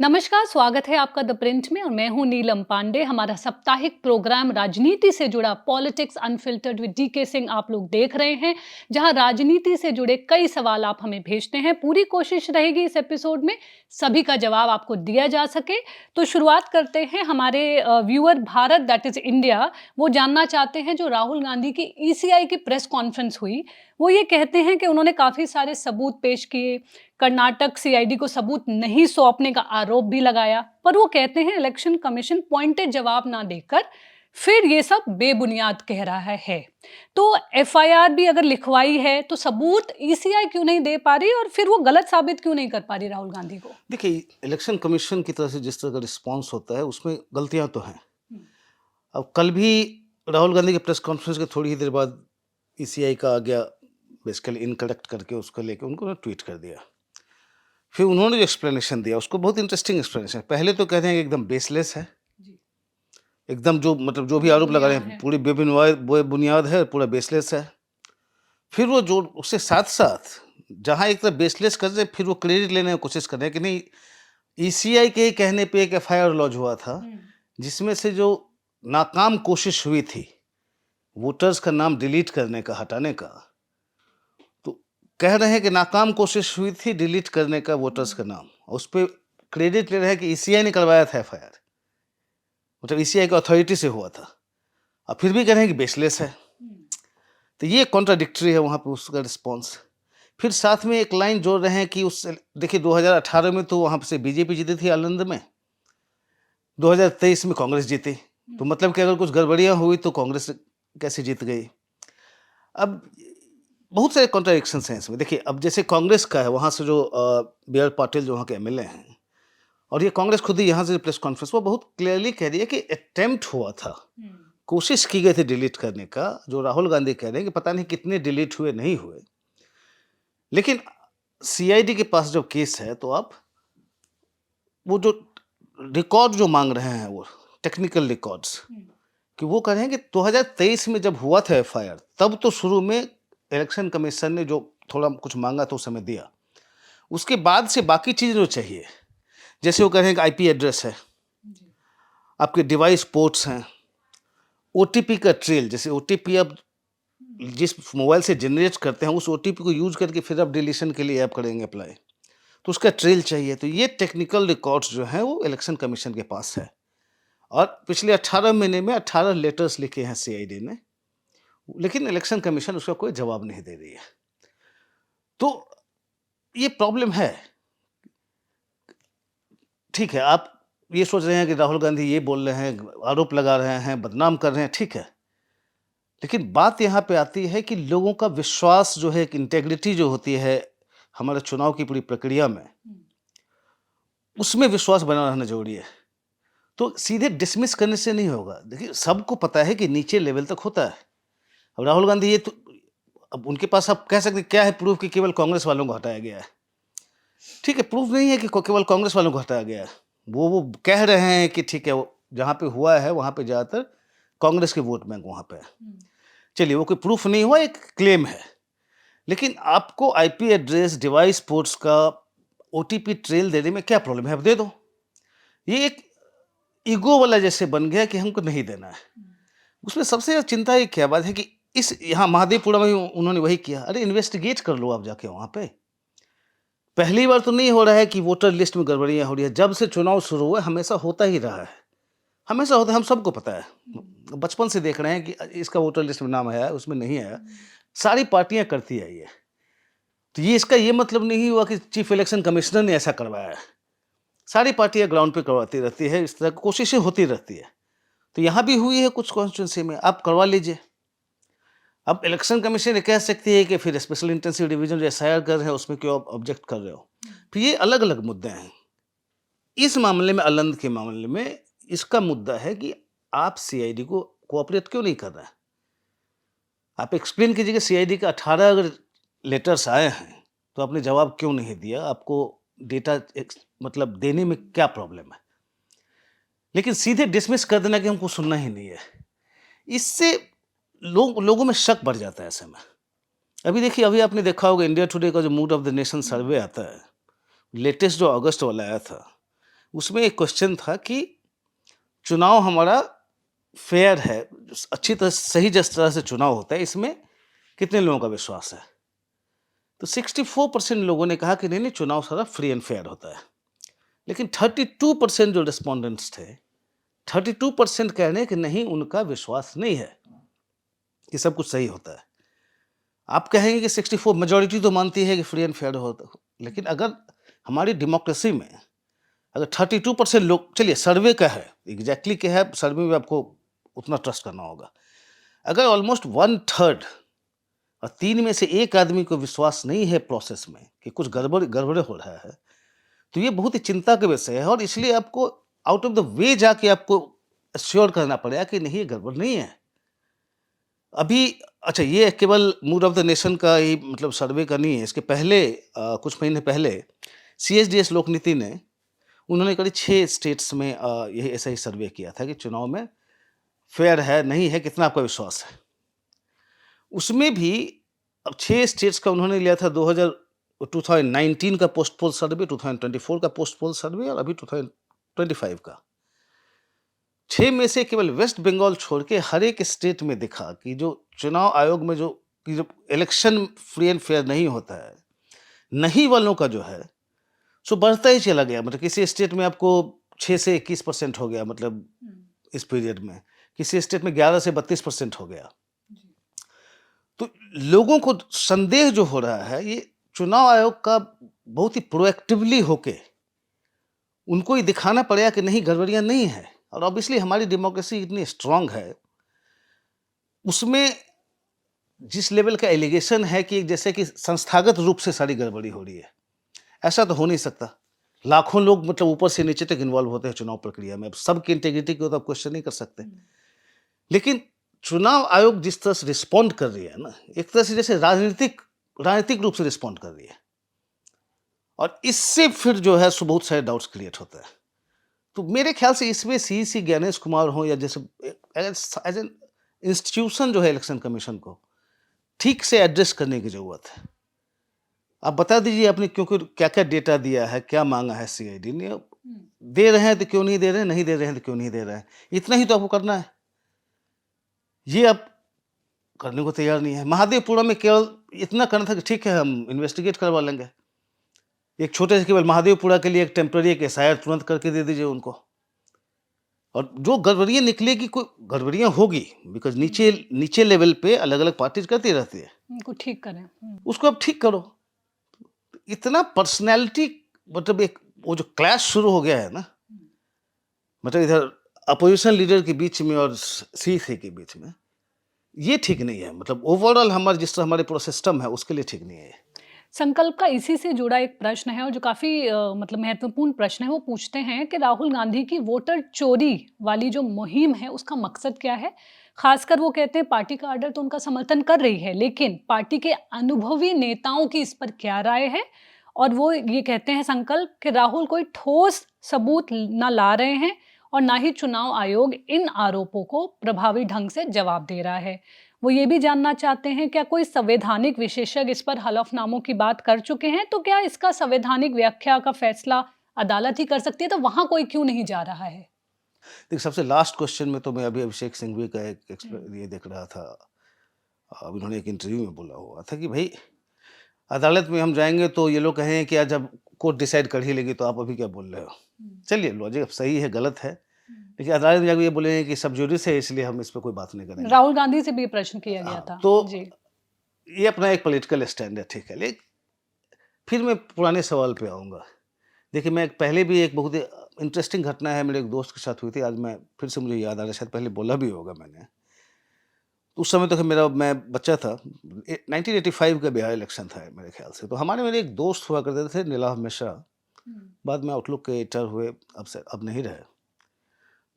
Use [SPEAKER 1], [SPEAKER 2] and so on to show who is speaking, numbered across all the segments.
[SPEAKER 1] नमस्कार, स्वागत है आपका द प्रिंट में और मैं हूं नीलम पांडे। हमारा साप्ताहिक प्रोग्राम राजनीति से जुड़ा politics unfiltered with DK Singh आप लोग देख रहे हैं, जहां राजनीति से जुड़े कई सवाल आप हमें भेजते हैं। पूरी कोशिश रहेगी इस एपिसोड में सभी का जवाब आपको दिया जा सके। तो शुरुआत करते हैं। हमारे viewer Bharat that is India वो जानना चाहते हैं, जो राहुल गांधी की ईसीआई की प्रेस कॉन्फ्रेंस हुई, वो ये कहते हैं कि उन्होंने काफी सारे सबूत पेश किए। कर्नाटक सीआईडी को सबूत नहीं सौंपने का आरोप भी लगाया, पर वो कहते हैं इलेक्शन कमीशन पॉइंटेड जवाब ना देकर फिर ये सब बेबुनियाद कह रहा है। तो एफआईआर भी अगर लिखवाई है तो सबूत ईसीआई क्यों नहीं दे पा रही और फिर वो गलत साबित क्यों नहीं कर पा रही राहुल गांधी को?
[SPEAKER 2] देखिए, इलेक्शन कमीशन की तरफ से जिस तरह का रिस्पॉन्स होता है उसमें गलतियां तो हैं।
[SPEAKER 1] हम्म,
[SPEAKER 2] अब कल भी राहुल गांधी के प्रेस कॉन्फ्रेंस के थोड़ी ही देर बाद ईसीआई का आ गया, बेसिकली इनकरेक्ट करके उसको लेके उनको ट्वीट कर दिया। फिर उन्होंने जो एक्सप्लेनेशन दिया उसको बहुत इंटरेस्टिंग एक्सप्लेनेशन। पहले तो कहते हैं कि एकदम बेसलेस है,
[SPEAKER 1] जी,
[SPEAKER 2] एकदम जो मतलब जो भी आरोप लगा रहे
[SPEAKER 1] बेबुनियाद
[SPEAKER 2] हैं
[SPEAKER 1] है।
[SPEAKER 2] पूरी बेबुनियाद है, पूरा बेसलेस है। फिर वो जो उसके साथ साथ जहां एक तरफ बेसलेस कर रहे हैं, फिर वो क्रेडिट लेने की कोशिश कर रहे हैं कि नहीं, ईसीआई के कहने पे एक एफआईआर लॉन्च हुआ था
[SPEAKER 1] हम्म,
[SPEAKER 2] जिसमें से जो नाकाम कोशिश हुई थी वोटर्स का नाम डिलीट करने का, हटाने का, तो कह रहे हैं कि नाकाम कोशिश हुई थी डिलीट करने का वोटर्स का नाम, उस पर क्रेडिट ले रहे हैं कि ईसीआई ने करवाया था एफआईआर, मतलब ईसीआई की अथॉरिटी से हुआ था। अब फिर भी कह रहे हैं कि बेसलेस है।
[SPEAKER 1] हम्म,
[SPEAKER 2] तो ये कॉन्ट्राडिक्टरी है वहाँ पे उसका रिस्पॉन्स। फिर साथ में एक लाइन जोड़ रहे हैं कि उस देखिए 2018 में तो वहाँ से बीजेपी जीती थी आनंद में, 2023 में कांग्रेस जीती, तो मतलब कि अगर कुछ गड़बड़ियाँ हुई तो कांग्रेस कैसे जीत गई। अब बहुत सारे कॉन्ट्राडिक्शंस हैं इसमें। देखिए, अब जैसे कांग्रेस का है, वहाँ से जो बी आर पाटिल जो वहाँ के एमएलए हैं, और ये कांग्रेस खुद ही यहाँ से प्रेस कॉन्फ्रेंस वो बहुत क्लियरली कह रही है कि अटेम्प्ट हुआ था,
[SPEAKER 1] हम्म,
[SPEAKER 2] कोशिश की गई थी डिलीट करने का। जो राहुल गांधी कह रहे हैं कि पता नहीं कितने डिलीट हुए, नहीं हुए, लेकिन सीआईडी के पास जब केस है तो आप वो जो रिकॉर्ड जो मांग रहे हैं, वो टेक्निकल रिकॉर्ड्स,
[SPEAKER 1] हम्म,
[SPEAKER 2] कि वो कह रहे हैं कि 2023 में जब हुआ था एफआईआर, तब तो शुरू में इलेक्शन कमीशन ने जो थोड़ा कुछ मांगा तो उस समय दिया, उसके बाद से बाकी चीज़ जो चाहिए, जैसे वो कह रहे हैं कि आईपी एड्रेस है,
[SPEAKER 1] जी,
[SPEAKER 2] आपके डिवाइस पोर्ट्स हैं, ओटीपी का ट्रेल, जैसे ओटीपी आप जिस मोबाइल से जनरेट करते हैं उस ओटीपी को यूज करके फिर आप डिलीशन के लिए ऐप करेंगे अप्लाई, तो उसका ट्रेल चाहिए। तो ये टेक्निकल रिकॉर्ड्स जो हैं वो इलेक्शन कमीशन के पास है, और पिछले 18 महीने में 18 लेटर्स लिखे हैं सीआईडी ने, लेकिन इलेक्शन कमीशन उसका कोई जवाब नहीं दे रही है। तो ये प्रॉब्लम है। ठीक है, आप ये सोच रहे हैं कि राहुल गांधी ये बोल रहे हैं, आरोप लगा रहे हैं, बदनाम कर रहे हैं, ठीक है, लेकिन बात यहाँ पे आती है कि लोगों का विश्वास जो है, इंटेग्रिटी जो होती है हमारे चुनाव की पूरी प्रक्रिया में,
[SPEAKER 1] हम्म,
[SPEAKER 2] उसमें विश्वास बना रहना जरूरी है। तो सीधे डिसमिस करने से नहीं होगा। देखिए, सबको पता है कि नीचे लेवल तक होता है। अब राहुल गांधी ये तो, अब उनके पास आप कह सकते हैं क्या है प्रूफ कि केवल कांग्रेस वालों को हटाया गया है। ठीक है, प्रूफ नहीं है कि केवल कांग्रेस वालों को हटाया गया है। वो कह रहे हैं कि ठीक है, वो जहाँ पे हुआ है वहाँ पे ज़्यादातर कांग्रेस के वोट बैंक वहाँ पे है।
[SPEAKER 1] हम्म,
[SPEAKER 2] चलिए, वो कोई प्रूफ नहीं हुआ, एक क्लेम है। लेकिन आपको आईपी एड्रेस, डिवाइस पोर्ट्स का ओटीपी ट्रेल देने में क्या प्रॉब्लम है? अब दे दो। ये एक ईगो वाला जैसे बन गया कि हमको नहीं देना है। उसमें सबसे ज़्यादा चिंता ये क्या बात है कि इस यहाँ महादेवपुरा में भी उन्होंने वही किया। अरे इन्वेस्टिगेट कर लो आप जाके वहाँ पे। पहली बार तो नहीं हो रहा है कि वोटर लिस्ट में गड़बड़ियाँ हो रही है। जब से चुनाव शुरू हुए हमेशा होता ही रहा है। हमेशा होता है, हम सबको पता है। बचपन से देख रहे हैं कि इसका वोटर लिस्ट में नाम आया है, उसमें नहीं आया। सारी पार्टियाँ करती आई है। तो ये इसका ये मतलब नहीं हुआ कि चीफ इलेक्शन कमिश्नर ने ऐसा करवाया है। सारी पार्टियाँ ग्राउंड पे करवाती रहती है, इस तरह की कोशिशें होती रहती है। तो यहाँ भी हुई है कुछ कॉन्स्टिट्यूंसी में, आप करवा लीजिए। अब इलेक्शन कमीशन ये कह सकती है कि फिर स्पेशल इंटेंसिव डिवीजन जो एसआईआर कर रहे हैं उसमें क्यों आप ऑब्जेक्ट कर रहे हो। फिर ये अलग अलग मुद्दे हैं। इस मामले में, आनंद के मामले में, इसका मुद्दा है कि आप सीआईडी को कोऑपरेट क्यों नहीं कर रहे हैं। आप एक्सप्लेन कीजिए कि सीआईडी का 18 अगर लेटर्स आए हैं तो आपने जवाब क्यों नहीं दिया, आपको डेटा मतलब देने में क्या प्रॉब्लम है। लेकिन सीधे डिसमिस कर देना कि हमको सुनना ही नहीं है, इससे लोगों में शक बढ़ जाता है ऐसे में। अभी देखिए, अभी आपने देखा होगा इंडिया टुडे का जो मूड ऑफ द नेशन सर्वे आता है, लेटेस्ट जो अगस्त वाला आया था, उसमें एक क्वेश्चन था कि चुनाव हमारा फेयर है, अच्छी तरह सही जिस तरह से चुनाव होता है, इसमें कितने लोगों का विश्वास है? तो 64% लोगों ने कहा कि नहीं नहीं, चुनाव सारा फ्री एंड फेयर होता है। लेकिन 32% जो रिस्पोंडेंट्स थे, 32% कह रहे हैं कि नहीं, उनका विश्वास नहीं है कि सब कुछ सही होता है। आप कहेंगे कि 64 मेजॉरिटी तो मानती है कि फ्री एंड फेयर होता, लेकिन अगर हमारी डेमोक्रेसी में अगर 32% लोग, चलिए सर्वे का है, एग्जैक्टली क्या है सर्वे में आपको उतना ट्रस्ट करना होगा, अगर ऑलमोस्ट 1/3 और 3 में से 1 आदमी को विश्वास नहीं है प्रोसेस में कि कुछ गड़बड़ हो रहा है, तो ये बहुत ही चिंता का विषय है। और इसलिए आपको आउट ऑफ द वे जाके आपको एश्योर करना पड़ेगा कि नहीं, ये गड़बड़ नहीं है अभी। अच्छा, ये केवल मूड ऑफ द नेशन का ही मतलब सर्वे का नहीं है, इसके पहले कुछ महीने पहले CSDS लोक नीति ने, उन्होंने करीब 6 स्टेट्स में यही ऐसा ही सर्वे किया था कि चुनाव में फेयर है नहीं है, कितना आपका विश्वास है। उसमें भी अब 6 स्टेट्स का उन्होंने लिया था 2019 का पोस्ट पोल सर्वे, 2024 का पोस्ट पोल सर्वे और अभी 2025 का। 6 में से केवल वेस्ट बंगाल छोड़ के हर एक स्टेट में दिखा कि जो चुनाव आयोग में जो इलेक्शन फ्री एंड फेयर नहीं होता है, नहीं वालों का जो है सो बढ़ता ही चला गया। मतलब किसी स्टेट में आपको 6 से 21% हो गया, मतलब इस पीरियड में किसी स्टेट में 11 से 32% हो गया। तो लोगों को संदेह जो हो रहा है, ये चुनाव आयोग का बहुत ही प्रोएक्टिवली होके उनको ही दिखाना पड़ेगा कि नहीं, गड़बड़ियां नहीं है। और ऑब्वियसली हमारी डेमोक्रेसी इतनी स्ट्रांग है, उसमें जिस लेवल का एलिगेशन है कि जैसे कि संस्थागत रूप से सारी गड़बड़ी हो रही है, ऐसा तो हो नहीं सकता। लाखों लोग मतलब ऊपर से नीचे तक इन्वॉल्व होते हैं चुनाव प्रक्रिया में, अब सबकी इंटेग्रिटी को तो आप क्वेश्चन नहीं कर सकते। लेकिन चुनाव आयोग जिस तरह से रिस्पॉन्ड कर रही है ना, एक तरह से जैसे राजनीतिक रूप से रिस्पॉन्ड कर रही है, और इससे फिर जो है सो बहुत सारे डाउट्स क्रिएट होता है। तो मेरे ख्याल से इसमें CC ज्ञानेश कुमार हो या जैसे एज एन इंस्टीट्यूशन जो है इलेक्शन कमीशन को ठीक से एड्रेस करने की जरूरत है। आप बता दीजिए आपने क्योंकि क्या क्या डेटा दिया है, क्या मांगा है CID ने, दे रहे हैं तो क्यों नहीं दे रहे हैं, नहीं दे रहे हैं तो क्यों नहीं दे रहे हैं, इतना ही तो आपको करना है। ये आप करने को तैयार नहीं है। महादेवपुरा में केवल इतना करना था कि ठीक है, हम इन्वेस्टिगेट करवा लेंगे। एक छोटे से केवल महादेवपुरा के लिए एक टेम्पररी एक SIR तुरंत करके दे दीजिए उनको, और जो गड़बड़ियाँ निकलेगी, कोई गड़बड़ियाँ होगी, बिकॉज नीचे लेवल पे अलग अलग पार्टीज करती रहती है,
[SPEAKER 1] उनको ठीक करें।
[SPEAKER 2] उसको अब ठीक करो। इतना पर्सनैलिटी, मतलब एक वो जो क्लैश शुरू हो गया है ना, मतलब इधर अपोजिशन लीडर के बीच में और CC के बीच में, ये ठीक नहीं है। मतलब ओवरऑल हमारे जिस तरह हमारे पूरा सिस्टम है उसके लिए ठीक नहीं है।
[SPEAKER 1] संकल्प का इसी से जुड़ा एक प्रश्न है और जो काफ़ी मतलब महत्वपूर्ण प्रश्न है, वो पूछते हैं कि राहुल गांधी की वोटर चोरी वाली जो मुहिम है, उसका मकसद क्या है? खासकर वो कहते हैं पार्टी का आर्डर तो उनका समर्थन कर रही है, लेकिन पार्टी के अनुभवी नेताओं की इस पर क्या राय है? और वो ये कहते हैं संकल्प कि राहुल कोई ठोस सबूत ना ला रहे हैं और ना ही चुनाव आयोग इन आरोपों को प्रभावी ढंग से जवाब दे रहा है। वो ये भी जानना चाहते हैं, क्या कोई संवैधानिक विशेषज्ञ इस पर हलफनामों की बात कर चुके हैं, तो क्या इसका संवैधानिक व्याख्या का फैसला अदालत ही कर सकती है, तो वहां कोई क्यों नहीं जा रहा है?
[SPEAKER 2] देखिए, सबसे लास्ट क्वेश्चन में तो मैं अभी अभिषेक सिंघवी का एक ये देख रहा था, अब उन्होंने एक इंटरव्यू में बोला हुआ था कि भाई अदालत में हम जाएंगे तो ये लोग कहें कि आज जब कोर्ट डिसाइड कर ही लेगी तो आप अभी क्या बोल रहे हो। चलिए, लॉजिक सही है, गलत है, लेकिन अदालत में जाकर ये बोलेंगे कि सब जुडिस है, इसलिए हम इस पर कोई बात नहीं करेंगे।
[SPEAKER 1] राहुल गांधी से भी ये प्रश्न किया गया था।
[SPEAKER 2] तो
[SPEAKER 1] जी।
[SPEAKER 2] ये अपना एक पॉलिटिकल स्टैंड है, ठीक है। लेकिन फिर मैं पुराने सवाल पे आऊँगा। देखिए, मैं पहले भी एक बहुत ही इंटरेस्टिंग घटना है, मेरे एक दोस्त के साथ हुई थी, आज मैं फिर से मुझे याद आ रहा है, शायद पहले बोला भी होगा मैंने। उस समय तो मैं बच्चा था, 1985 का बिहार इलेक्शन था मेरे ख्याल से। तो मेरे एक दोस्त हुआ करते थे, नीलाभ मिश्रा, बाद में आउटलुक के एडिटर हुए, अब नहीं रहे।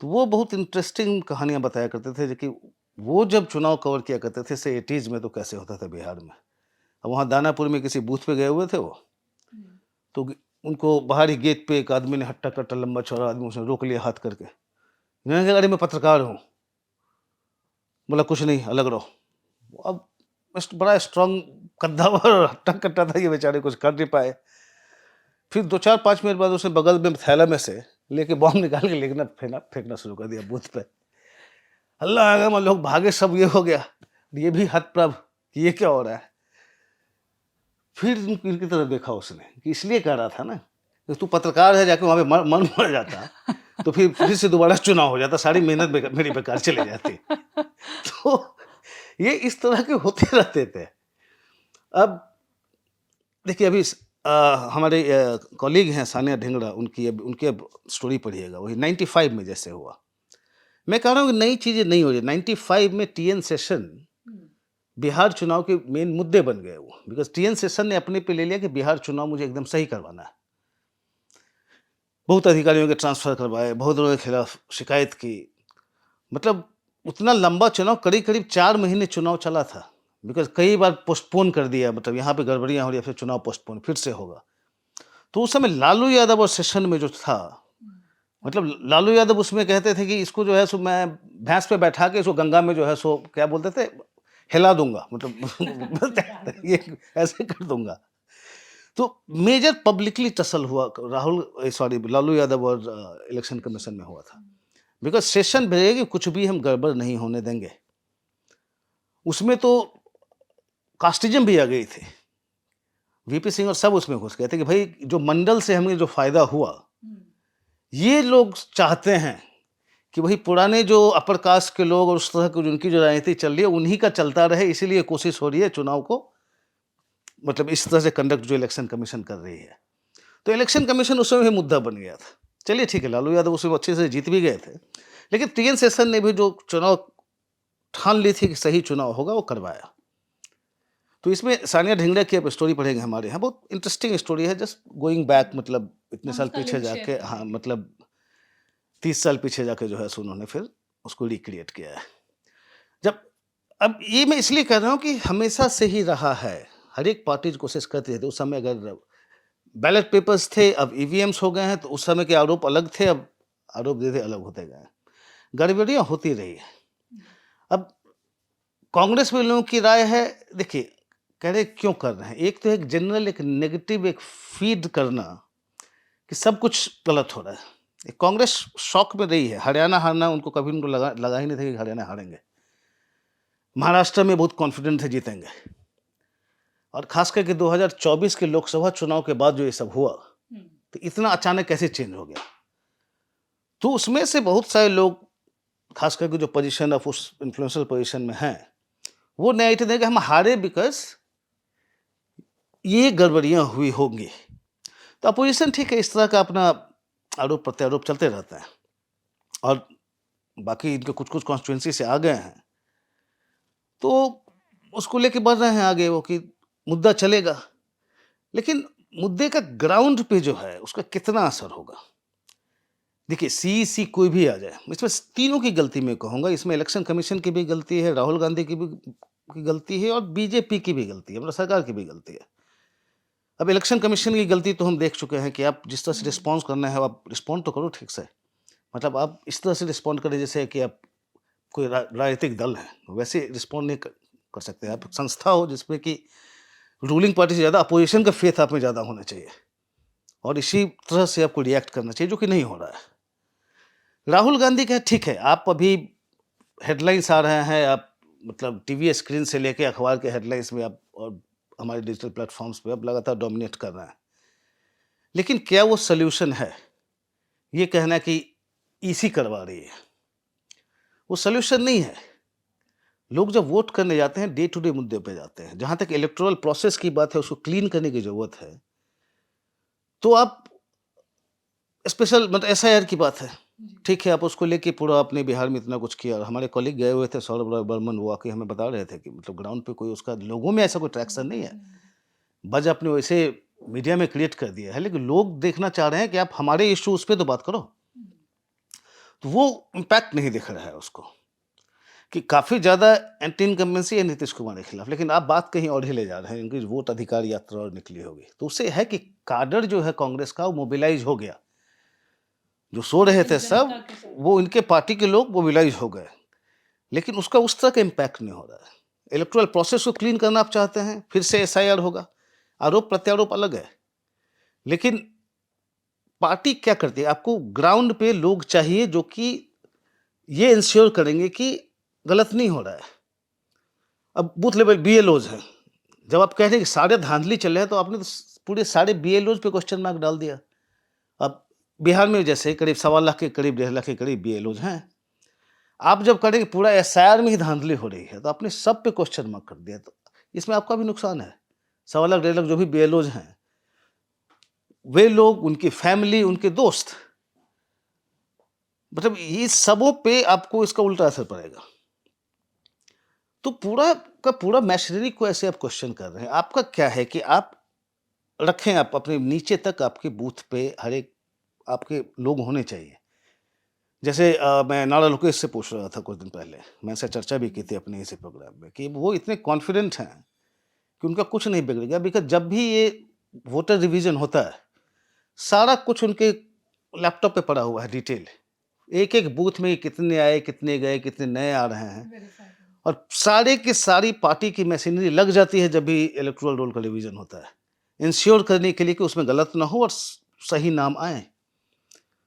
[SPEAKER 2] तो वो बहुत इंटरेस्टिंग कहानियाँ बताया करते थे, जो कि वो जब चुनाव कवर किया करते थे से 80s में, तो कैसे होता था बिहार में। अब वहाँ दानापुर में किसी बूथ पे गए हुए थे वो, तो उनको बाहरी गेट पे एक आदमी ने, हट्टा कट्टा लंबा चौड़ा आदमी, उसने रोक लिया हाथ करके। मैंने कहा, अरे मैं पत्रकार हूँ। बोला, कुछ नहीं, अलग रहो। अब बड़ा स्ट्रांग कद्दावर और हट्टा कट्टा था, ये बेचारे कुछ कर नहीं पाए। फिर 2-4-5 मिनट बाद उसने बगल में थैला में से लेके बॉम्ब निकाल के लिखना फेंकना शुरू कर दिया बूथ पे। अल्लाह आगम, लोग भागे, सब ये हो गया। ये भी हतप्रभ कि ये क्या हो रहा है। फिर इनकी तरफ देखा उसने कि इसलिए कह रहा था ना कि तू पत्रकार है, जाके वहां पे मन मर जाता तो फिर से दोबारा चुनाव हो जाता, सारी मेहनत मेरी बेकार चली जाती। तो ये इस तरह के होते रहते थे। अब देखिए, अभी हमारे कॉलीग हैं सानिया ढिंगड़ा, उनकी अब स्टोरी पढ़िएगा, वही 95 में जैसे हुआ। मैं कह रहा हूँ कि नई चीजें नहीं हो रही। 95 में टीएन सेशन बिहार चुनाव के मेन मुद्दे बन गए वो, बिकॉज टीएन सेशन ने अपने पे ले लिया कि बिहार चुनाव मुझे एकदम सही करवाना है। बहुत अधिकारियों के ट्रांसफर करवाए, बहुत लोगों के खिलाफ शिकायत की। मतलब उतना लंबा चुनाव, करीब करीब 4 महीने चुनाव चला था, बिकॉज कई बार पोस्टपोन कर दिया, मतलब यहाँ पे गड़बड़ियां हो रही है, फिर चुनाव पोस्टपोन फिर से होगा। तो उस समय लालू यादव और सेशन में जो था, मतलब लालू यादव उसमें कहते थे कि इसको जो है सो मैं भैंस पे बैठा के इसको गंगा में जो है सो क्या बोलते थे, हिला दूंगा, मतलब ये ऐसे कर दूंगा। तो मेजर पब्लिकली टसल हुआ लालू यादव और इलेक्शन कमीशन में हुआ था, बिकॉज सेशन भेजे कि कुछ भी हम गड़बड़ नहीं होने देंगे। उसमें तो कास्टिज्म भी आ गई थी, वीपी सिंह और सब उसमें घुस गए थे कि भाई जो मंडल से हमें जो फायदा हुआ, ये लोग चाहते हैं कि भाई पुराने जो अपर कास्ट के लोग और उस तरह की उनकी जो राजनीति चल रही है उन्हीं का चलता रहे, इसीलिए कोशिश हो रही है चुनाव को मतलब इस तरह से कंडक्ट जो इलेक्शन कमीशन कर रही है। तो इलेक्शन कमीशन उस समय मुद्दा बन गया था। चलिए ठीक है, लालू यादव उसमें अच्छे से जीत भी गए थे, लेकिन टीएन सेशन ने भी जो चुनाव ठान ली थी कि सही चुनाव होगा, वो करवाया। तो इसमें सानिया ढिंगड़ा की आप स्टोरी पढ़ेंगे हमारे यहाँ, बहुत इंटरेस्टिंग स्टोरी है, जस्ट गोइंग बैक, मतलब इतने साल पीछे जाके, हाँ मतलब 30 साल पीछे जाके जो है सो उन्होंने फिर उसको रिक्रिएट किया है। जब अब ये मैं इसलिए कह रहा हूँ कि हमेशा से ही रहा है, हर एक पार्टी कोशिश करती थी। उस समय अगर बैलेट पेपर्स थे, अब ईवीएम्स हो गए हैं, तो उस समय के आरोप अलग थे, अब आरोप धीरे अलग होते गए, गड़बड़ियाँ होती रही है। अब कांग्रेस में लोगों की राय है, देखिए कह रहे क्यों कर रहे हैं, एक तो एक जनरल एक नेगेटिव एक फीड करना कि सब कुछ गलत हो रहा है। कांग्रेस शॉक में रही है, हरियाणा हारना उनको कभी उनको लगा ही नहीं था कि हरियाणा हारेंगे। महाराष्ट्र में बहुत कॉन्फिडेंट थे जीतेंगे, और खास करके 2024 के लोकसभा चुनाव के बाद जो ये सब हुआ, तो इतना अचानक कैसे चेंज हो गया। तो उसमें से बहुत सारे लोग, खास करके जो पोजीशन ऑफ उस इन्फ्लुएंशियल पोजीशन में हैं, वो नैरेटिव देंगे हम हारे बिकॉज ये गड़बड़ियां हुई होंगी। तो अपोजिशन ठीक है, इस तरह का अपना आरोप प्रत्यारोप चलते रहता है, और बाकी इनके कुछ कुछ कॉन्स्टिट्यूंसी से आ गए हैं, तो उसको लेके बढ़ रहे हैं आगे वो कि मुद्दा चलेगा। लेकिन मुद्दे का ग्राउंड पे जो है उसका कितना असर होगा। देखिए सीईसी कोई भी आ जाए, इसमें तीनों की गलती मैं कहूँगा। इसमें इलेक्शन कमीशन की भी गलती है, राहुल गांधी की गलती है, और बीजेपी की भी गलती है, मतलब सरकार की भी गलती है। अब इलेक्शन कमीशन की गलती तो हम देख चुके हैं कि आप जिस तरह से रिस्पॉन्स करना है, आप रिस्पॉन्ड तो करो ठीक से। मतलब आप इस तरह से रिस्पॉन्ड करें जैसे कि आप कोई राजनीतिक दल है, वैसे रिस्पॉन्ड नहीं कर सकते। आप एक संस्था हो जिसमें कि रूलिंग पार्टी से ज़्यादा अपोजिशन का फेथ आप में ज़्यादा होना चाहिए, और इसी तरह से आपको रिएक्ट करना चाहिए, जो कि नहीं हो रहा है। राहुल गांधी का ठीक है, आप अभी हेडलाइंस आ रहे हैं, आप मतलब टीवी स्क्रीन से लेके अखबार के हेडलाइंस में आप और हमारे डिजिटल प्लेटफॉर्म्स पे आप लगातार डोमिनेट कर रहे हैं, लेकिन क्या वो सोल्यूशन है? ये कहना कि ईसी करवा रही है, वो सोल्यूशन नहीं है। लोग जब वोट करने जाते हैं, डे टू डे मुद्दे पे जाते हैं। जहां तक इलेक्टोरल प्रोसेस की बात है, उसको क्लीन करने की जरूरत है, तो आप स्पेशल मतलब एसआईआर की बात है, ठीक है, आप उसको लेके पूरा आपने बिहार में इतना कुछ किया। और हमारे कॉलीग गए हुए थे, सौरभ राय बर्मन, वो आके हमें बता रहे थे कि मतलब ग्राउंड पे कोई उसका लोगों में ऐसा कोई ट्रैक्शन नहीं है। बज आपने वैसे मीडिया में क्रिएट कर दिया है, लेकिन लोग देखना चाह रहे हैं कि आप हमारे इश्यूज पे तो बात करो। तो वो इम्पैक्ट नहीं दिख रहा है उसको, कि काफी ज्यादा एंटी इनकम्बेंसी है नीतीश कुमार के खिलाफ, लेकिन आप बात कहीं और ही ले जा रहे हैं। उनकी वोट अधिकार यात्रा और निकली होगी, तो उससे है कि काडर जो है कांग्रेस का, वो मोबिलाइज हो गया। जो सो रहे थे सब, वो इनके पार्टी के लोग मोबिलाइज हो गए, लेकिन उसका उस तरह का इम्पैक्ट नहीं हो रहा है। इलेक्टोरल प्रोसेस को क्लीन करना आप चाहते हैं, फिर से एसआईआर होगा, आरोप प्रत्यारोप अलग है, लेकिन पार्टी क्या करती है, आपको ग्राउंड पे लोग चाहिए जो कि ये इंश्योर करेंगे कि गलत नहीं हो रहा है। अब बूथ लेवल बीएलओज़ हैं, जब आप कह रहे हैं कि सारे धांधली चल रहे हैं, तो आपने तो पूरे सारे बीएलओज़ पे क्वेश्चन मार्क डाल दिया। अब बिहार में जैसे करीब 1.25 लाख के करीब, 1.5 लाख के करीब बीएलओज़ हैं। आप जब कह रहे हैं कि पूरा एसआईआर में ही धांधली हो रही है, तो आपने सब पे क्वेश्चन मार्क कर दिया, तो इसमें आपका भी नुकसान है। 1.25 लाख, 1.5 लाख जो भी बीएलओज़ हैं, वे लोग, उनकी फैमिली, उनके दोस्त, मतलब ये सबों पे आपको इसका उल्टा असर पड़ेगा। तो पूरा का पूरा मशीनरी को ऐसे आप क्वेश्चन कर रहे हैं। आपका क्या है कि आप रखें, आप अपने नीचे तक आपके बूथ पे हर एक आपके लोग होने चाहिए। जैसे मैं नारा लोकेश से पूछ रहा था कुछ दिन पहले, मैं इससे चर्चा भी की थी अपने इसी प्रोग्राम में, कि वो इतने कॉन्फिडेंट हैं कि उनका कुछ नहीं बिगड़ेगा, बिकॉज़ जब भी ये वोटर रिवीजन होता है, सारा कुछ उनके लैपटॉप पे पड़ा हुआ है डिटेल। एक-एक बूथ में कितने आए, कितने गए, कितने नए आ रहे हैं, और सारे की सारी पार्टी की मशीनरी लग जाती है जब भी इलेक्टोरल रोल का रिवीजन होता है, इंश्योर करने के लिए कि उसमें गलत ना हो और सही नाम आए।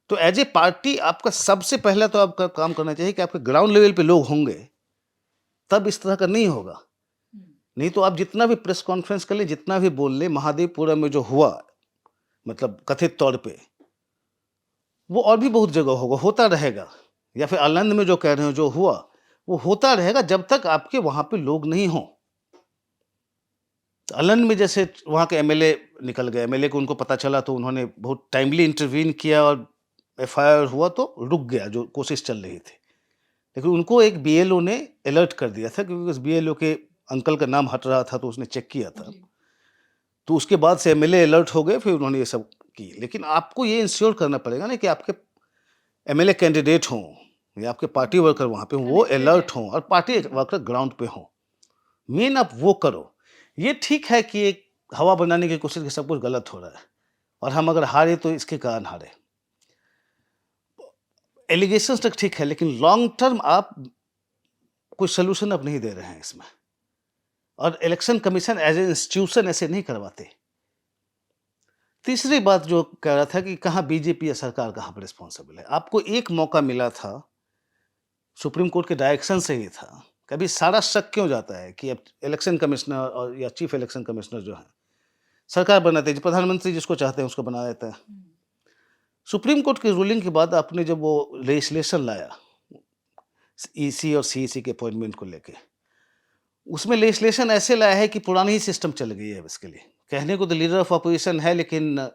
[SPEAKER 2] तो एज ए पार्टी आपका सबसे पहला तो आपका काम करना चाहिए कि आपके ग्राउंड लेवल पे लोग होंगे, तब इस तरह का नहीं होगा। नहीं तो आप जितना भी प्रेस कॉन्फ्रेंस कर लें, जितना भी बोल लें, महादेवपुरम में जो हुआ, मतलब कथित तौर पे, वो और भी बहुत जगह होगा, होता रहेगा। या फिर आनंद में जो कह रहे हो जो हुआ, वो होता रहेगा जब तक आपके वहाँ पे लोग नहीं हों। आनंद में जैसे वहाँ के एमएलए निकल गए, एमएलए को उनको पता चला तो उन्होंने बहुत टाइमली इंटरवीन किया और एफआईआर हुआ तो रुक गया जो कोशिश चल रही थी। लेकिन उनको एक बीएलओ ने अलर्ट कर दिया था, क्योंकि उस बीएलओ के अंकल का नाम हट रहा था, तो उसने चेक किया था। तो उसके बाद से एमएलए अलर्ट हो गए, फिर उन्होंने ये सब की। लेकिन आपको ये इंश्योर करना पड़ेगा ना कि आपके एमएलए कैंडिडेट हों या आपके पार्टी वर्कर वहाँ पे हों, वो अलर्ट हों और पार्टी वर्कर ग्राउंड पे हों। मेन आप वो करो। ये ठीक है कि एक हवा बनाने की कोशिश कि सब कुछ गलत हो रहा है और हम अगर हारे तो इसके कारण हारे। एलिगेशंस तक ठीक है, लेकिन लॉन्ग टर्म आप कोई सॉल्यूशन अब नहीं दे रहे हैं इसमें, और election commission as a institution ऐसे नहीं करवाते। तीसरी बात जो कह रहा था कि कहाँ बीजेपी या सरकार कहाँ पर रिस्पॉन्सिबल है। आपको एक मौका मिला था, सुप्रीम कोर्ट के डायरेक्शन से ही था। कभी सारा शक क्यों जाता है कि अब इलेक्शन कमिश्नर और या चीफ इलेक्शन कमिश्नर जो है सरकार बनाते हैं, प्रधानमंत्री जिसको चाहते हैं उसको बना देता है। सुप्रीम कोर्ट की रूलिंग के बाद आपने जब वो लेजिस्लेशन लाया ईसी और सीईसी के अपॉइंटमेंट को लेके, उसमें लेजिस्लेशन ऐसे लाया है कि पुरानी ही सिस्टम चल गई है। इसके लिए कहने को तो लीडर ऑफ अपोजिशन है, लेकिन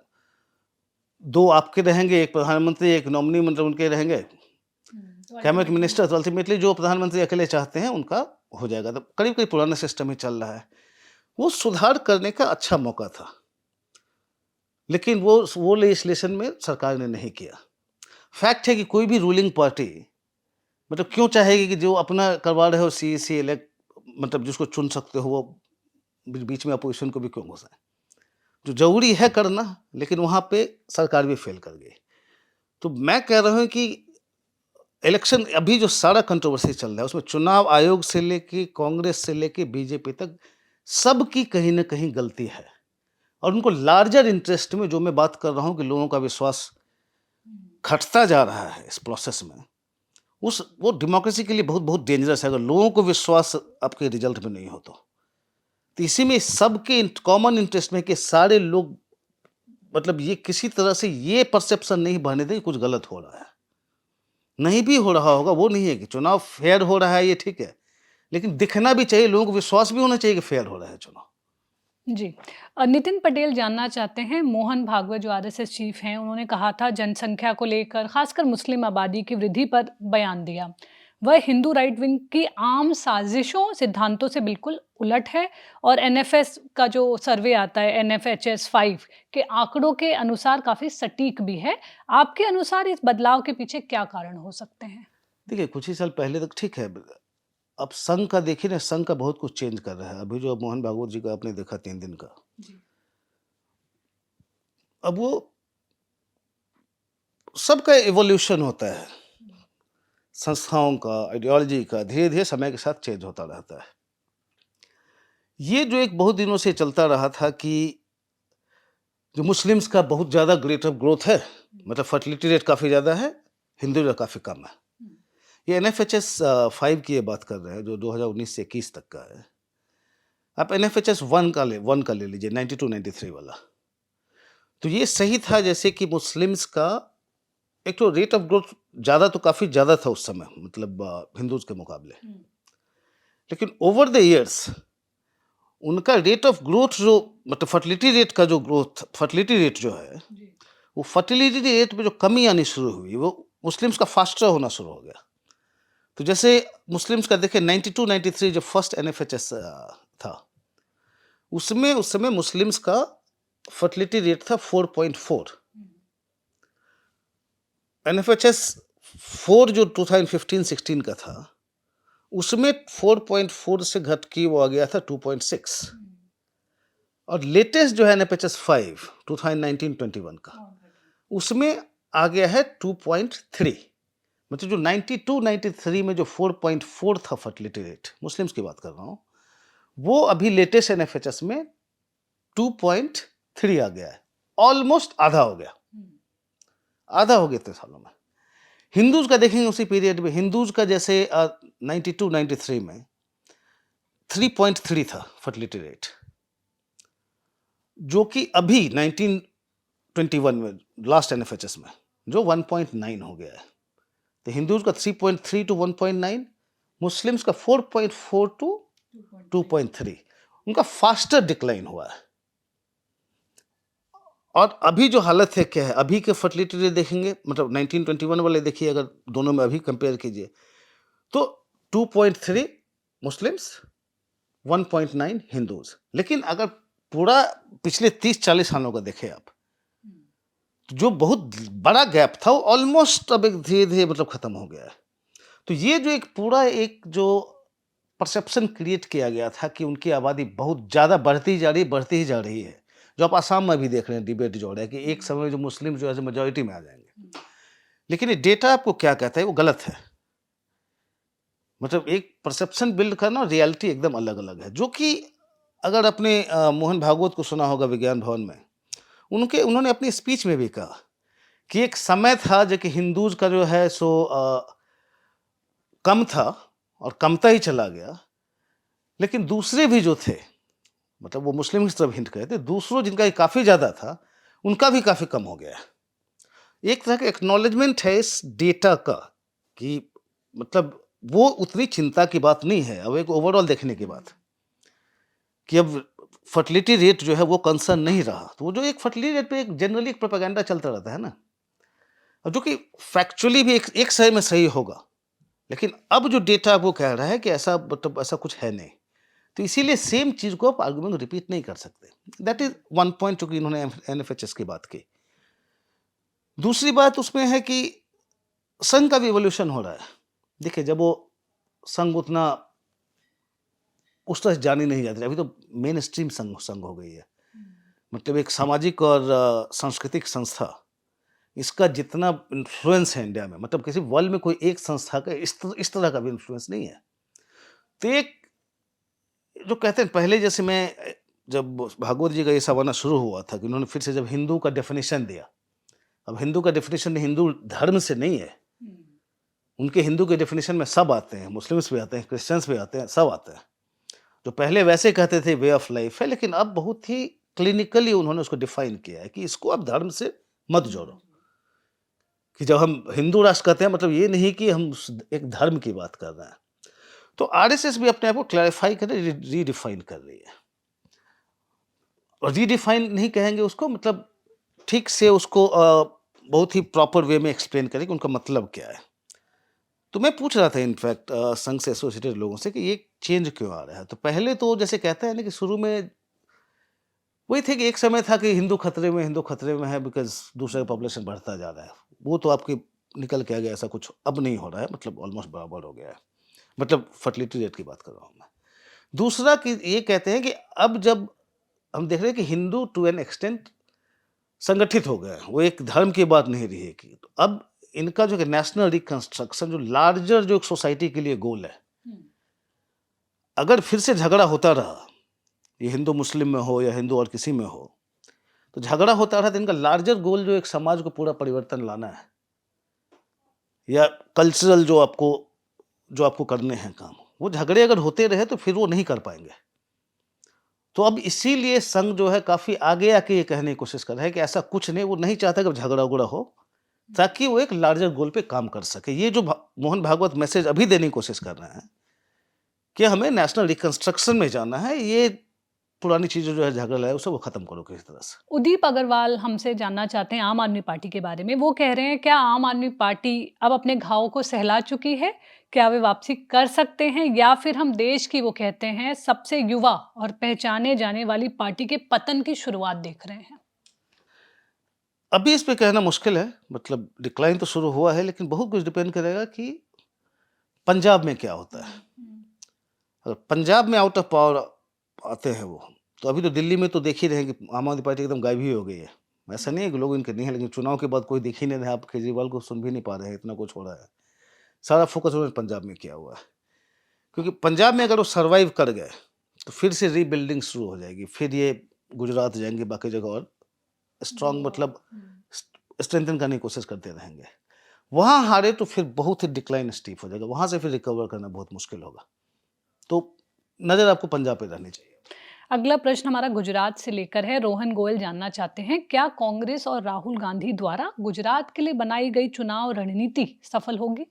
[SPEAKER 2] 2 आपके रहेंगे, एक प्रधानमंत्री, एक नॉमिनी मतलब उनके रहेंगे, कैबिनेट मिनिस्टर। तो अल्टीमेटली जो प्रधानमंत्री अकेले चाहते हैं उनका हो जाएगा। तो करीब-करीब पुराना सिस्टम ही चल रहा है। वो सुधार करने का अच्छा मौका था, लेकिन वो लेजिस्लेशन में सरकार ने नहीं किया। फैक्ट है कि कोई भी रूलिंग पार्टी मतलब क्यों चाहेगी कि जो अपना करवा रहे हो सीईसी इलेक्ट, मतलब जिसको चुन सकते हो, वो बीच में अपोजिशन को भी क्यों घुसाएं? जो जरूरी है करना, लेकिन वहाँ पे सरकार भी फेल कर गई। तो मैं कह रहा हूँ कि इलेक्शन अभी जो सारा कंट्रोवर्सी चल रहा है, उसमें चुनाव आयोग से लेके कांग्रेस से लेके बीजेपी तक सबकी कहीं न कहीं गलती है, और उनको लार्जर इंटरेस्ट में, जो मैं बात कर रहा हूँ कि लोगों का विश्वास घटता जा रहा है इस प्रोसेस में, वो डेमोक्रेसी के लिए बहुत डेंजरस है अगर लोगों को विश्वास आपके रिजल्ट में नहीं हो तो। तो इसी में सबके कॉमन इंटरेस्ट में है कि सारे लोग, मतलब ये किसी तरह से ये परसेप्शन नहीं बने दें कि कुछ गलत हो रहा है। नहीं भी हो रहा होगा, वो नहीं है कि चुनाव फेयर हो रहा है, ये ठीक है, लेकिन दिखना भी चाहिए, लोगों को विश्वास भी होना चाहिए कि फेयर हो रहा है चुनाव।
[SPEAKER 1] जी। नितिन पटेल जानना चाहते हैं, मोहन भागवत जो आरएसएस चीफ हैं, उन्होंने कहा था जनसंख्या को लेकर, खासकर मुस्लिम आबादी की वृद्धि पर बयान दिया। वह हिंदू राइट विंग की आम साजिशों, सिद्धांतों से बिल्कुल उलट है और एनएफएस का जो सर्वे आता है, एनएफएचएस 5 के आंकड़ों के अनुसार काफ़ी सटीक भी है। आपके अनुसार इस बदलाव के पीछे क्या कारण हो सकते हैं?
[SPEAKER 2] देखिए, कुछ ही साल पहले तक ठीक है, अब संघ का देखिए ना, संघ का बहुत कुछ चेंज कर रहा है। अभी जो मोहन भागवत जी का आपने देखा 3 दिन का, अब वो सबका इवोल्यूशन होता है, संस्थाओं का, आइडियोलॉजी का धीरे-धीरे समय के साथ चेंज होता रहता है। ये जो एक बहुत दिनों से चलता रहा था कि जो मुस्लिम्स का बहुत ज़्यादा रेट ऑफ ग्रोथ है, मतलब फर्टिलिटी रेट काफ़ी ज़्यादा है, हिंदू रेट काफ़ी कम है। ये NFHS 5 की ये बात कर रहे हैं जो 2019 से 21 तक का है। आप NFHS 1 का ले लीजिए 92-93 वाला। तो ये सही था जैसे कि मुस्लिम्स का एक तो रेट ऑफ ग्रोथ ज़्यादा तो काफ़ी ज़्यादा था उस समय मतलब हिंदूज़ के मुकाबले। लेकिन ओवर द ईयर्स उनका रेट ऑफ ग्रोथ जो मतलब फर्टिलिटी रेट जो है वो फर्टिलिटी रेट में जो कमी आनी शुरू हुई वो मुस्लिम्स का फास्टर होना शुरू हो गया। तो जैसे मुस्लिम्स का देखें 92-93 जो फर्स्ट NFHS था उसमें उस समय मुस्लिम्स का फर्टिलिटी रेट था 4.4। NFHS 4 जो 2015-16 का था उसमें 4.4 से घट के वो आ गया था 2.6 और लेटेस्ट जो है NFHS 5 2019-21 का उसमें आ गया है 2.3। मतलब जो 92-93 में जो 4.4 था फर्टिलिटी रेट मुस्लिम्स की बात कर रहा हूँ वो अभी लेटेस्ट NFHS में 2.3 आ गया है। ऑलमोस्ट आधा हो गया इतने सालों में। हिंदूज का देखेंगे उसी पीरियड में हिंदूज का जैसे 92-93 में 3.3 था फर्टिलिटी रेट जो कि अभी 1921 में लास्ट NFHS में जो 1.9 हो गया है। तो हिंदूज का 3.3 टू 1.9, मुस्लिम्स का 4.4 टू 2.3। उनका फास्टर डिक्लाइन हुआ है। और अभी जो हालत है क्या है अभी के फर्टिलिटी रेट देखेंगे मतलब 1921 वाले देखिए अगर दोनों में अभी कंपेयर कीजिए तो 2.3 मुस्लिम्स 1.9 हिंदूज। लेकिन अगर पूरा पिछले 30-40 सालों का देखें आप तो जो बहुत बड़ा गैप था वो ऑलमोस्ट अब एक धीरे धीरे मतलब खत्म हो गया है। तो ये जो एक पूरा एक जो परसेप्शन क्रिएट किया गया था कि उनकी आबादी बहुत ज़्यादा बढ़ती ही जा रही है जो आप आसाम में भी देख रहे हैं डिबेट जो हो रहा है कि एक समय में जो मुस्लिम जो है मेजोरिटी में आ जाएंगे। लेकिन ये डेटा आपको क्या कहता है वो गलत है। मतलब एक परसेप्शन बिल्ड करना रियलिटी एकदम अलग अलग है जो कि अगर अपने मोहन भागवत को सुना होगा विज्ञान भवन में उन्होंने अपनी स्पीच में भी कहा कि एक समय था जो कि हिंदूज का जो है सो कम था और कमता ही चला गया। लेकिन दूसरे भी जो थे मतलब वो मुस्लिम की तरफ हिंट करे थे दूसरों जिनका काफ़ी ज़्यादा था उनका भी काफ़ी कम हो गया। एक तरह का एक्नॉलेजमेंट है इस डेटा का कि मतलब वो उतनी चिंता की बात नहीं है। अब एक ओवरऑल देखने की बात कि अब फर्टिलिटी रेट जो है वो कंसर्न नहीं रहा। तो वो जो एक फर्टिलिटी रेट पे एक जनरली एक प्रोपेगेंडा चलता रहता है ना और जो कि फैक्चुअली भी एक सही में सही होगा। लेकिन अब जो डेटा वो कह रहा है कि ऐसा मतलब ऐसा कुछ है नहीं। तो इसीलिए सेम चीज़ को आप आर्गुमेंट रिपीट नहीं कर सकते। दैट इज वन पॉइंट जो कि इन्होंने NFHS की बात की। दूसरी बात उसमें है कि संघ का भी इवोल्यूशन हो रहा है। देखिए जब वो संघ उतना उस तरह जानी नहीं जाती अभी तो मेन स्ट्रीम संघ हो गई है। मतलब एक सामाजिक और सांस्कृतिक संस्था इसका जितना इन्फ्लुएंस है इंडिया में मतलब किसी वर्ल्ड में कोई एक संस्था का इस तरह का भी इन्फ्लुएंस नहीं है। तो एक जो कहते हैं पहले जैसे मैं जब भागवत जी का ये सवाना शुरू हुआ था कि उन्होंने फिर से जब हिंदू का डेफिनेशन दिया। अब हिंदू का डेफिनेशन हिंदू धर्म से नहीं है। उनके हिंदू के डेफिनेशन में सब आते हैं, मुस्लिम्स भी आते हैं, क्रिश्चियंस भी आते हैं, सब आते हैं। जो पहले वैसे कहते थे वे ऑफ लाइफ है लेकिन अब बहुत ही क्लिनिकली उन्होंने उसको डिफाइन किया है कि इसको अब धर्म से मत जोड़ो। कि जब हम हिंदू राष्ट्र कहते हैं मतलब ये नहीं कि हम एक धर्म की बात कर रहे हैं। तो RSS भी अपने आप को क्लैरिफाई कर रही है, रीडिफाइन कर रही है। और रीडिफाइन नहीं कहेंगे उसको मतलब ठीक से उसको बहुत ही प्रॉपर वे में एक्सप्लेन करें कि उनका मतलब क्या है। तो मैं पूछ रहा था इनफैक्ट संघ से एसोसिएटेड लोगों से कि ये चेंज क्यों आ रहा है। तो पहले तो जैसे कहते हैं ना कि शुरू में वही थे कि एक समय था कि हिंदू खतरे में है बिकॉज दूसरे का पॉपुलेशन बढ़ता जा रहा है। वो तो आपकी निकल के आ गया, ऐसा कुछ अब नहीं हो रहा है, मतलब ऑलमोस्ट बराबर हो गया है। मतलब फर्टिलिटी रेट की बात कर रहा हूँ मैं। दूसरा कि ये कहते हैं कि अब जब हम देख रहे हैं कि हिंदू टू एन एक्सटेंट संगठित हो गए हैं, वो एक धर्म की बात नहीं रही है कि तो अब इनका जो नेशनल रिकंस्ट्रक्शन जो लार्जर जो सोसाइटी के लिए गोल है, अगर फिर से झगड़ा होता रहा ये हिंदू मुस्लिम में हो या हिंदू और किसी में हो, तो झगड़ा होता रहा, तो इनका लार्जर गोल जो एक समाज को पूरा परिवर्तन लाना है, या कल्चरल जो आपको करने हैं काम, वो झगड़े अगर होते रहे तो फिर वो नहीं कर पाएंगे। तो अब इसीलिए संघ जो है काफी आगे आके ये कहने की कोशिश कर रहा है कि ऐसा कुछ नहीं, वो नहीं चाहता कि झगड़ा उगड़ा हो, ताकि वो एक लार्जर गोल पे काम कर सके। ये जो मोहन भागवत मैसेज अभी देने की कोशिश कर रहे हैं कि हमें नेशनल रिकंस्ट्रक्शन में जाना है, ये पुरानी चीजें जो है झगड़ा है उसे वो खत्म करो किसी तरह से।
[SPEAKER 1] उदीप अग्रवाल हमसे जानना चाहते हैं आम आदमी पार्टी के बारे में। वो कह रहे हैं क्या आम आदमी पार्टी अब अपने घावों को सहला चुकी है? क्या वे वापसी कर सकते हैं, या फिर हम देश की, वो कहते हैं, सबसे युवा और पहचाने जाने वाली पार्टी के पतन की शुरुआत देख रहे हैं?
[SPEAKER 2] अभी इस पे कहना मुश्किल है, मतलब डिक्लाइन तो शुरू हुआ है, लेकिन बहुत कुछ डिपेंड करेगा कि पंजाब में क्या होता है। अगर पंजाब में आउट ऑफ पावर आते हैं वो, तो अभी तो दिल्ली में तो देख ही रहे हैं कि आम आदमी पार्टी एकदम गायब ही हो गई है। ऐसा नहीं है कि लोग इनके नहीं है, लेकिन चुनाव के बाद कोई देख ही नहीं रहा, आप केजरीवाल को सुन भी नहीं पा रहे हैं, इतना कुछ हो रहा है। सारा फोकस उन्होंने पंजाब में किया हुआ है, क्योंकि पंजाब में अगर वो सर्वाइव कर गए तो फिर से रीबिल्डिंग शुरू हो जाएगी, फिर ये गुजरात जाएंगे, बाकी जगह और स्ट्रांग, मतलब स्ट्रेंथन करने की कोशिश करते रहेंगे। वहां हारे तो फिर बहुत ही डिक्लाइन स्टीप हो जाएगा, वहां से फिर रिकवर करना बहुत मुश्किल होगा। तो नजर आपको पंजाब पे रहनी चाहिए।
[SPEAKER 1] अगला प्रश्न हमारा गुजरात से लेकर है। रोहन गोयल जानना चाहते हैं क्या कांग्रेस और राहुल गांधी द्वारा गुजरात के लिए बनाई गई चुनाव रणनीति सफल होगी?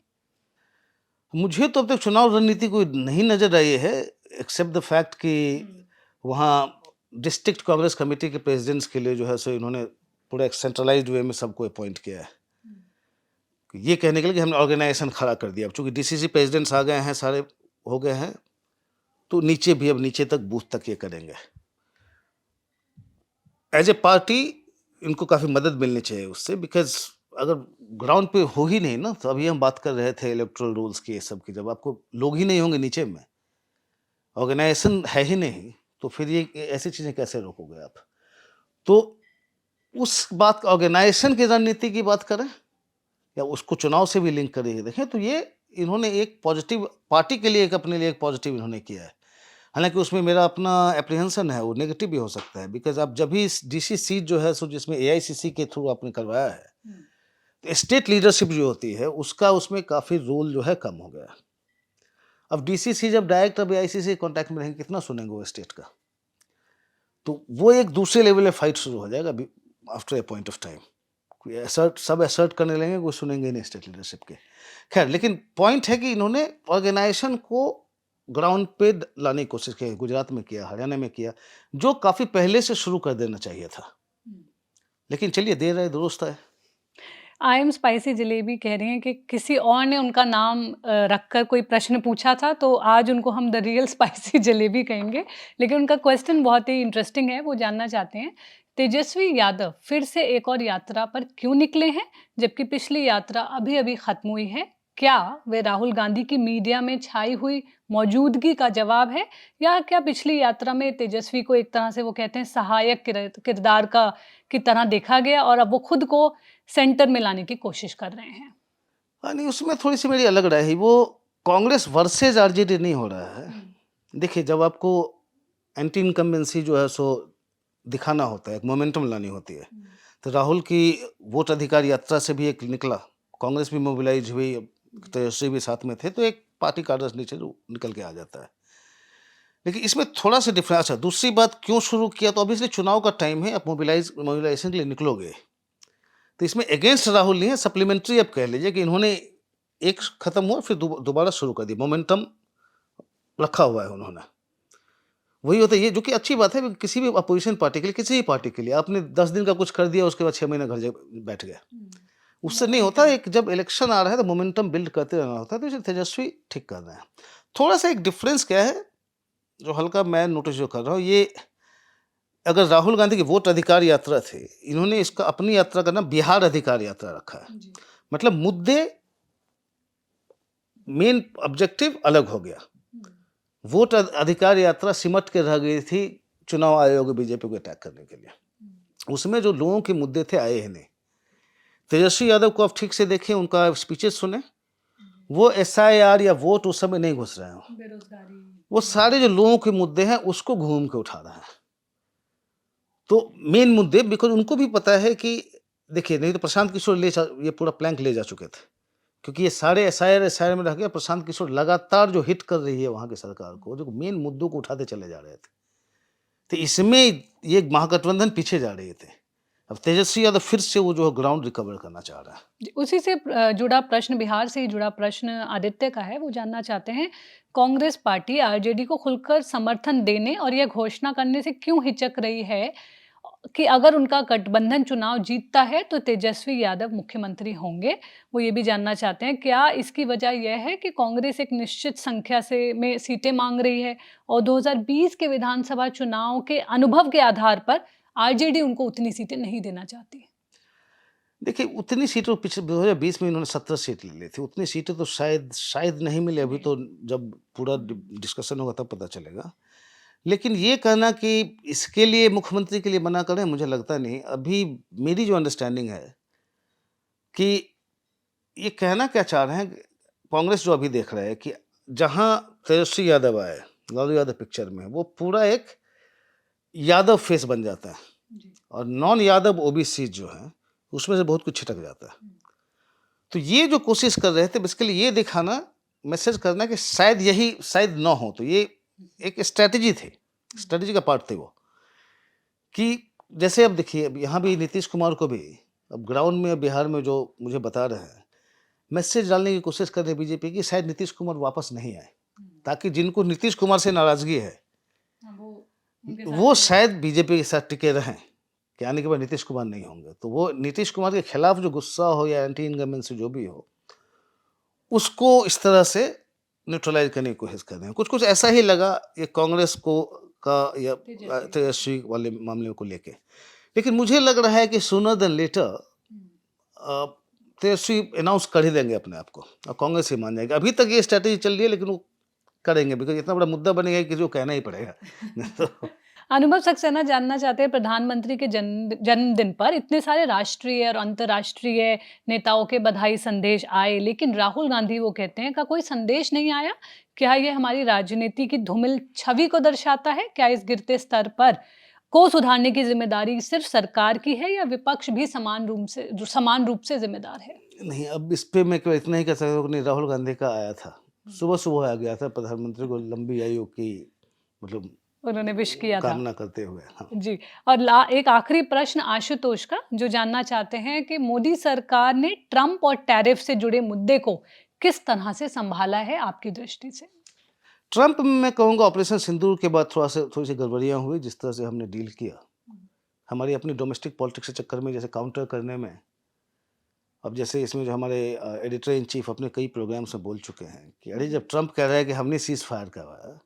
[SPEAKER 2] मुझे तो अब तक चुनाव रणनीति कोई नहीं नजर आई है, एक्सेप्ट द फैक्ट कि वहाँ डिस्ट्रिक्ट कांग्रेस कमेटी के प्रेसिडेंट्स के लिए जो है सो इन्होंने पूरा एक सेंट्रलाइज्ड वे में सबको अपॉइंट किया है, ये कहने के लिए कि हमने ऑर्गेनाइजेशन खड़ा कर दिया। अब चूंकि डीसीसी प्रेसिडेंट्स आ गए हैं, सारे हो गए हैं, तो नीचे भी, अब नीचे तक, बूथ तक ये करेंगे। एज ए पार्टी इनको काफ़ी मदद मिलनी चाहिए उससे, बिकॉज अगर ग्राउंड पे हो ही नहीं ना, तो अभी हम बात कर रहे थे इलेक्ट्रल रूल्स की, ये सब की, जब आपको लोग ही नहीं होंगे नीचे में, ऑर्गेनाइजेशन है ही नहीं, तो फिर ये ऐसी चीज़ें कैसे रोकोगे आप? तो उस बात, ऑर्गेनाइजेशन की रणनीति की बात करें या उसको चुनाव से भी लिंक करके देखें, तो ये इन्होंने एक पॉजिटिव, पार्टी के लिए एक अपने लिए एक पॉजिटिव इन्होंने किया है। हालांकि उसमें मेरा अपना एप्रीहेंशन है, वो नेगेटिव भी हो सकता है, बिकॉज आप जब भी डीसी सीट जो है सो जिसमें एआईसीसी के थ्रू आपने करवाया है, तो स्टेट लीडरशिप जो होती है उसका उसमें काफ़ी रोल जो है कम हो गया। अब डीसीसी जब डायरेक्ट अब एआईसीसी कॉन्टैक्ट में रहेंगे, कितना सुनेंगे वो स्टेट का? तो वो एक दूसरे लेवल पे फाइट शुरू हो जाएगा after a point of time. कोई असर्ट, सब असर्ट करने लगेंगे, कोई सुनेंगे ही नहीं स्टेट लीडरशिप के। खैर, लेकिन पॉइंट है कि इन्होंने ऑर्गेनाइजेशन को ग्राउंड पे लाने की कोशिश की, गुजरात में किया, हरियाणा में किया, जो काफी पहले से शुरू कर देना चाहिए था, लेकिन चलिए, देर आए दुरुस्त आए।
[SPEAKER 1] आई एम स्पाइसी जलेबी कह रही हैं कि किसी और ने उनका नाम रखकर कोई प्रश्न पूछा था, तो आज उनको हम द रियल स्पाइसी जलेबी कहेंगे। लेकिन उनका क्वेश्चन बहुत ही इंटरेस्टिंग है। वो जानना चाहते हैं तेजस्वी यादव फिर से एक और यात्रा पर क्यों निकले हैं, जबकि पिछली यात्रा अभी अभी खत्म हुई है? क्या वे राहुल गांधी की मीडिया में छाई हुई मौजूदगी का जवाब है, या क्या पिछली यात्रा में तेजस्वी को एक तरह से, वो कहते हैं, सहायक किरदार का की तरह देखा गया और अब वो खुद को सेंटर में लाने की कोशिश कर रहे हैं?
[SPEAKER 2] हाँ, नहीं, उसमें थोड़ी सी मेरी अलग राय है। वो कांग्रेस वर्सेज आरजेडी नहीं हो रहा है। देखिए, जब आपको एंटी इनकम्बेंसी जो है सो दिखाना होता है, एक मोमेंटम लानी होती है, तो राहुल की वोट अधिकार यात्रा से भी एक निकला, कांग्रेस भी मोबिलाइज हुई, तेजस्वी भी साथ में थे, तो एक पार्टी का आदर्श नीचे निकल के आ जाता है। लेकिन इसमें थोड़ा सा डिफरेंस। अच्छा, दूसरी बात, क्यों शुरू किया? तो ऑब्वियसली चुनाव का टाइम है, आप मोबिलाइजेशन के लिए निकलोगे, तो इसमें अगेंस्ट राहुल नहीं है, सप्लीमेंट्री आप कह लीजिए कि इन्होंने एक खत्म हुआ, फिर दोबारा शुरू कर दी, मोमेंटम रखा हुआ है उन्होंने। वही होता है, ये जो कि अच्छी बात है, किसी भी अपोजिशन पार्टी के लिए, किसी भी पार्टी के लिए, आपने 10 दिन का कुछ कर दिया, उसके बाद 6 महीने घर बैठ गए, उससे नहीं होता। एक जब इलेक्शन आ रहा है तो मोमेंटम बिल्ड करते रहना होता है, तो इसे तेजस्वी ठीक कर रहे हैं। थोड़ा सा एक डिफरेंस क्या है जो हल्का मैं नोटिस जो कर रहा हूँ, ये अगर राहुल गांधी की वोट अधिकार यात्रा थी, इन्होंने इसका अपनी यात्रा का नाम बिहार अधिकार यात्रा रखा है। मतलब मुद्दे, मेन ऑब्जेक्टिव अलग हो गया। वोट अधिकार यात्रा सिमट के रह गई थी चुनाव आयोग बीजेपी को अटैक करने के लिए, उसमें जो लोगों के मुद्दे थे आए ही नहीं। तेजस्वी यादव को आप ठीक से देखें, उनका स्पीचेस सुने, वो एसआईआर या वोट उस समय नहीं घुस रहे हो, बेरोजगारी, वो सारे जो लोगों के मुद्दे हैं उसको घूम के उठा रहे हैं। तो मेन मुद्दे, बिकॉज उनको भी पता है कि देखिए, नहीं तो प्रशांत किशोर ये पूरा प्लैंक ले जा चुके थे, क्योंकि ये सारे एसआईआर में रह गया। प्रशांत किशोर लगातार जो हिट कर रही है वहां की सरकार को, जो मेन मुद्दों को उठाते चले जा रहे थे, तो इसमें ये महागठबंधन पीछे जा रहे थे। अब तेजस्वी यादव फिर से वो जो है ग्राउंड रिकवर करना चाह रहा है।
[SPEAKER 1] जी, उसी से जुड़ा प्रश्न, बिहार से ही जुड़ा प्रश्न आदित्य का है। वो जानना चाहते हैं, कांग्रेस पार्टी आरजेडी को खुलकर समर्थन देने और यह घोषणा करने से क्यों हिचक रही है कि अगर उनका गठबंधन चुनाव जीतता है तो तेजस्वी यादव मुख्यमंत्री होंगे? वो ये भी जानना चाहते हैं, क्या इसकी वजह यह है कि कांग्रेस एक निश्चित संख्या से में सीटें मांग रही है और 2020 के विधानसभा चुनाव के अनुभव के आधार पर आरजेडी उनको उतनी सीटें नहीं देना चाहती?
[SPEAKER 2] देखिए, उतनी सीटों पिछले 2020 में इन्होंने 17 सीट ले ली थी, उतनी सीटें तो शायद नहीं मिले। अभी तो जब पूरा डिस्कशन होगा तब पता चलेगा। लेकिन ये कहना कि इसके लिए मुख्यमंत्री के लिए मना करें, मुझे लगता नहीं। अभी मेरी जो अंडरस्टैंडिंग है कि ये कहना क्या चाह रहे हैं, कांग्रेस जो अभी देख रहे हैं कि जहां तेजस्वी यादव आए, लालू यादव पिक्चर में, वो पूरा एक यादव फेस बन जाता है,
[SPEAKER 1] जी।
[SPEAKER 2] और नॉन यादव ओबीसी जो है उसमें से बहुत कुछ छिटक जाता है। तो ये जो कोशिश कर रहे थे बेसिकली ये दिखाना, मैसेज करना कि शायद ना हो। तो ये एक स्ट्रेटजी थी, स्ट्रेटजी का पार्ट थे वो, कि जैसे अब देखिए, अब यहाँ भी नीतीश कुमार को भी अब ग्राउंड में बिहार में जो मुझे बता रहे हैं, मैसेज डालने की कोशिश कर रहे हैं बीजेपी की, शायद नीतीश कुमार वापस नहीं आए, ताकि जिनको नीतीश कुमार से नाराजगी है वो शायद बीजेपी के साथ टिके रहें, कि आने के बाद नीतीश कुमार नहीं होंगे। तो वो नीतीश कुमार के खिलाफ जो गुस्सा हो या एंटी इनकम्बेंसी जो भी हो, उसको इस तरह से न्यूट्रलाइज करने की कोशिश कर रहे हैं। कुछ ऐसा ही लगा ये कांग्रेस को का या तेजस्वी वाले मामले को लेके। लेकिन मुझे लग रहा है कि सूनर देन लेटर तेजस्वी अनाउंस कर ही देंगे अपने आप को, और कांग्रेस ही मान जाएगी। अभी तक ये स्ट्रेटेजी चल रही है, लेकिन वो करेंगे, बिकॉज इतना बड़ा मुद्दा बनेगा कि जो कहना ही पड़ेगा। तो
[SPEAKER 1] अनुभव सक्सेना जानना चाहते हैं, प्रधानमंत्री के जन्मदिन पर इतने सारे राष्ट्रीय और अंतर्राष्ट्रीय नेताओं के बधाई संदेश आए, लेकिन राहुल गांधी वो कहते हैं का कोई संदेश नहीं आया। क्या ये हमारी राजनीति की धूमिल छवि को दर्शाता है? क्या इस गिरते स्तर पर को सुधारने की जिम्मेदारी सिर्फ सरकार की है या विपक्ष भी समान रूप से जिम्मेदार है?
[SPEAKER 2] नहीं, अब इस पे मैं केवल इतना ही कह सकता हूँ कि नहीं, राहुल गांधी का आया था, सुबह आ गया था प्रधानमंत्री को लंबी आयु की, मतलब
[SPEAKER 1] उन्होंने विश किया था
[SPEAKER 2] कामना करते हुए। हाँ।
[SPEAKER 1] जी। और एक आखिरी प्रश्न आशुतोष का, जो जानना चाहते हैं कि मोदी सरकार ने ट्रंप और टैरिफ से जुड़े मुद्दे को किस तरह से संभाला है आपकी दृष्टि से?
[SPEAKER 2] ट्रंप में मैं कहूँगा ऑपरेशन सिंदूर के बाद थोड़ी सी गड़बड़ियाँ हुई, जिस तरह से हमने डील किया हमारी अपनी डोमेस्टिक पॉलिटिक्स के चक्कर में, जैसे काउंटर करने में। अब जैसे इसमें जो हमारे एडिटर इन चीफ अपने कई प्रोग्राम्स में बोल चुके हैं कि अरे, जब ट्रंप कह रहा है कि हमने सीज फायर करवाया,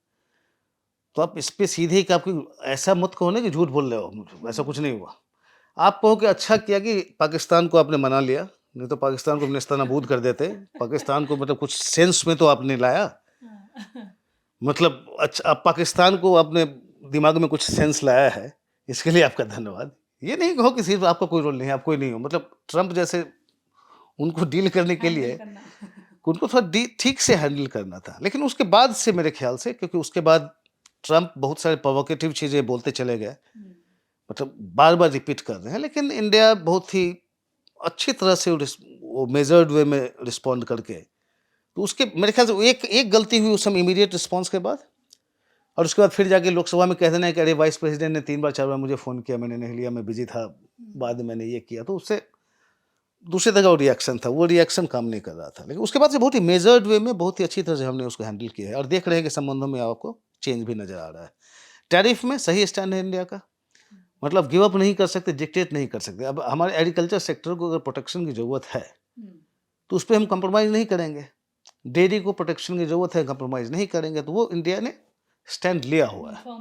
[SPEAKER 2] तो आप इस पे सीधे कि आपकी ऐसा मत कहो ना कि झूठ बोल रहे हो, ऐसा कुछ नहीं हुआ। आप कहो कि अच्छा किया कि पाकिस्तान को आपने मना लिया, नहीं तो पाकिस्तान को नेस्तनाबूद कर देते। पाकिस्तान को मतलब कुछ सेंस में तो आपने लाया, मतलब अच्छा, आप पाकिस्तान को आपने दिमाग में कुछ सेंस लाया है, इसके लिए आपका धन्यवाद। ये नहीं कहो कि सिर्फ आपका कोई रोल नहीं है, आप कोई नहीं हो। मतलब ट्रंप जैसे उनको डील करने के लिए उनको थोड़ा ठीक से हैंडल करना था। लेकिन उसके बाद से मेरे ख्याल से, क्योंकि उसके बाद ट्रंप बहुत सारे प्रोवोकेटिव चीज़ें बोलते चले गए, मतलब बार बार रिपीट कर रहे हैं, लेकिन इंडिया बहुत ही अच्छी तरह से वो मेजर्ड वे में रिस्पॉन्ड करके, तो उसके मेरे ख्याल से एक गलती हुई उस समय इमीडिएट रिस्पॉन्स के बाद, और उसके बाद फिर जाके लोकसभा में कह देना है कि अरे, वाइस प्रेसिडेंट ने 3 बार 4 बार मुझे फ़ोन किया, मैंने नहीं लिया, मैं बिजी था, बाद में मैंने ये किया। तो उससे दूसरे तरह का वो रिएक्शन था, वो रिएक्शन काम नहीं कर रहा था। लेकिन उसके बाद से बहुत ही मेजर्ड वे में, बहुत ही अच्छी तरह से हमने उसको हैंडल किया है, और देख रहे हैं कि संबंधों में आपको चेंज भी नजर आ रहा है। टैरिफ में सही स्टैंड है इंडिया का, मतलब गिव अप नहीं कर सकते, डिक्टेट नहीं कर सकते। अब हमारे एग्रीकल्चर सेक्टर को अगर प्रोटेक्शन की जरूरत है तो उस पर हम कंप्रोमाइज़ नहीं करेंगे। डेयरी को प्रोटेक्शन की जरूरत है, कंप्रोमाइज़ नहीं करेंगे। तो वो इंडिया ने स्टैंड लिया हुआ है,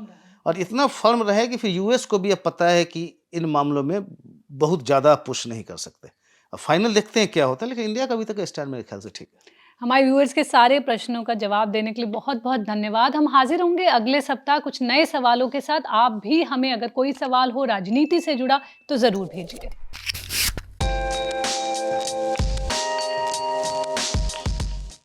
[SPEAKER 2] और इतना फर्म रहे कि फिर यूएस को भी अब पता है कि इन मामलों में बहुत ज़्यादा पुश नहीं कर सकते। अब फाइनल देखते हैं क्या होता है, लेकिन इंडिया का अभी तक स्टैंड मेरे ख्याल से ठीक है।
[SPEAKER 1] हमारे व्यूअर्स के सारे प्रश्नों का जवाब देने के लिए बहुत बहुत धन्यवाद। हम हाजिर होंगे अगले सप्ताह कुछ नए सवालों के साथ। आप भी हमें अगर कोई सवाल हो राजनीति से जुड़ा तो ज़रूर भेजिए।